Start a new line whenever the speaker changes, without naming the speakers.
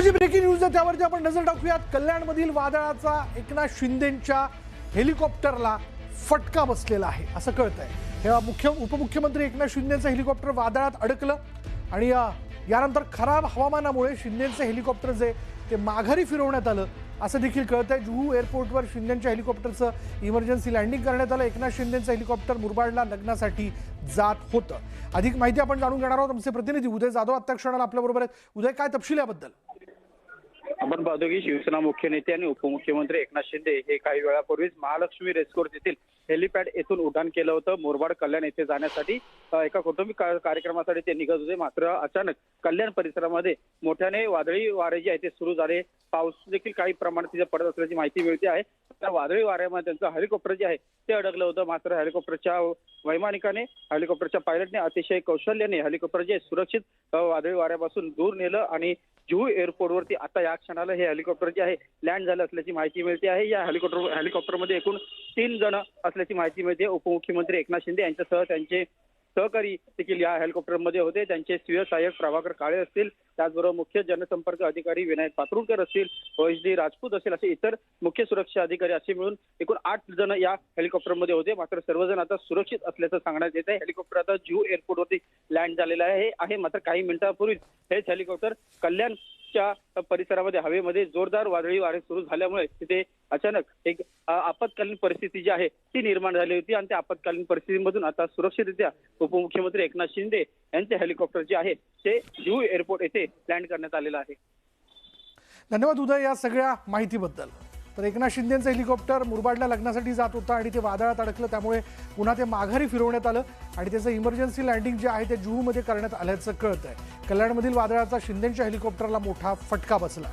महत्त्वाची breaking news आहे त्यावरती आपण नजर टाकूयात। कल्याणमधील वादळाचा एकनाथ शिंदेंच्या हेलिकॉप्टरला फटका बसलेला आहे असं कळतंय। हे उपमुख्यमंत्री एकनाथ शिंदेंचं हेलिकॉप्टर वादळात अडकलं आणि यानंतर खराब हवामानामुळे शिंदेंचं हेलिकॉप्टर जे ते माघारी फिरवण्यात आलं असं देखील कळतंय। जुहू एअरपोर्टवर शिंदेंच्या हेलिकॉप्टरचं इमर्जन्सी लँडिंग करण्यात आलं। एकनाथ शिंदेंचं हेलिकॉप्टर मुरबाडला लग्नासाठी जात होतं। अधिक माहिती आपण जाणून घेणार आहोत। आमचे प्रतिनिधी उदय जाधव आता क्षणाला आपल्या बरोबर आहेत। उदय, काय तपशील याबद्दल?
आपण पाहतो की शिवसेना मुख्य नेते आणि उपमुख्यमंत्री एकनाथ शिंदे हे काही वेळापूर्वीच महालक्ष्मी रेसकोर्स येथील हेलिपॅड येथून उड्डाण केलं होतं मुरबाड कल्याण येथे जाण्यासाठी। एका कौटुंबिक कार्यक्रमासाठी ते निघत होते, मात्र अचानक कल्याण परिसरामध्ये मोठ्याने वादळी वारे जे आहे ते सुरू झाले। पाऊस देखील काही प्रमाणात तिथे पडत असल्याची माहिती मिळते आहे। त्या वादळी वाऱ्यामध्ये त्यांचं हेलिकॉप्टर जे आहे ते अडकलं होतं, मात्र हेलिकॉप्टरच्या वैमानिकाने हेलिकॉप्टरच्या पायलटने अतिशय कौशल्याने हेलिकॉप्टर जे सुरक्षित वादळी वाऱ्यापासून दूर नेलं आणि जुहू एअरपोर्टवरती आता या क्षणाला हे हेलिकॉप्टर जे आहे लँड झालं असल्याची माहिती मिळते आहे। या हेलिकॉप्टरमध्ये एकूण 3 जण असल्याची माहिती मिळते। उपमुख्यमंत्री एकनाथ शिंदे यांच्यासह त्यांचे सहकारी देखील या हेलिकॉप्टरमध्ये होते। त्यांचे स्वीय सहाय्यक प्रभाकर काळे असतील, त्याचबरोबर मुख्य जनसंपर्क अधिकारी विनायक पात्रुणकर असतील, OSD राजपूत असेल, असे इतर मुख्य सुरक्षा अधिकारी असे मिळून एकूण 8 जण या हेलिकॉप्टरमध्ये होते। मात्र सर्वजण आता सुरक्षित असल्याचं सांगण्यात येत आहे। हेलिकॉप्टर आता जुहू एअरपोर्टवरती लँड झालेलं आहे। मात्र काही मिनिटांपूर्वीच हेच हेलिकॉप्टर कल्याणच्या परिसरामध्ये हवेमध्ये जोरदार वादळी वारे सुरू झाल्यामुळे तिथे अचानक एक आपत्कालीन परिस्थिती जी आहे ती निर्माण झाली होती आणि त्या आपत्कालीन परिस्थितीमधून आता सुरक्षितरित्या उपमुख्यमंत्री एकनाथ शिंदे यांचे हेलिकॉप्टर जे आहे ते जुहू एअरपोर्ट येथे लँड करण्यात आलेलं आहे।
धन्यवाद उदय या सगळ्या माहितीबद्दल। तर एकनाथ शिंदेंचं हेलिकॉप्टर मुरबाडला लग्नासाठी जात होतं आणि ते वादळात अडकलं, त्यामुळे पुन्हा ते माघारी फिरवण्यात आलं आणि त्याचं इमर्जन्सी लँडिंग जे आहे ते जुहूमध्ये करण्यात आल्याचं कळतंय। कल्याणमधील वादळाचा शिंदेंच्या हेलिकॉप्टरला मोठा फटका बसला।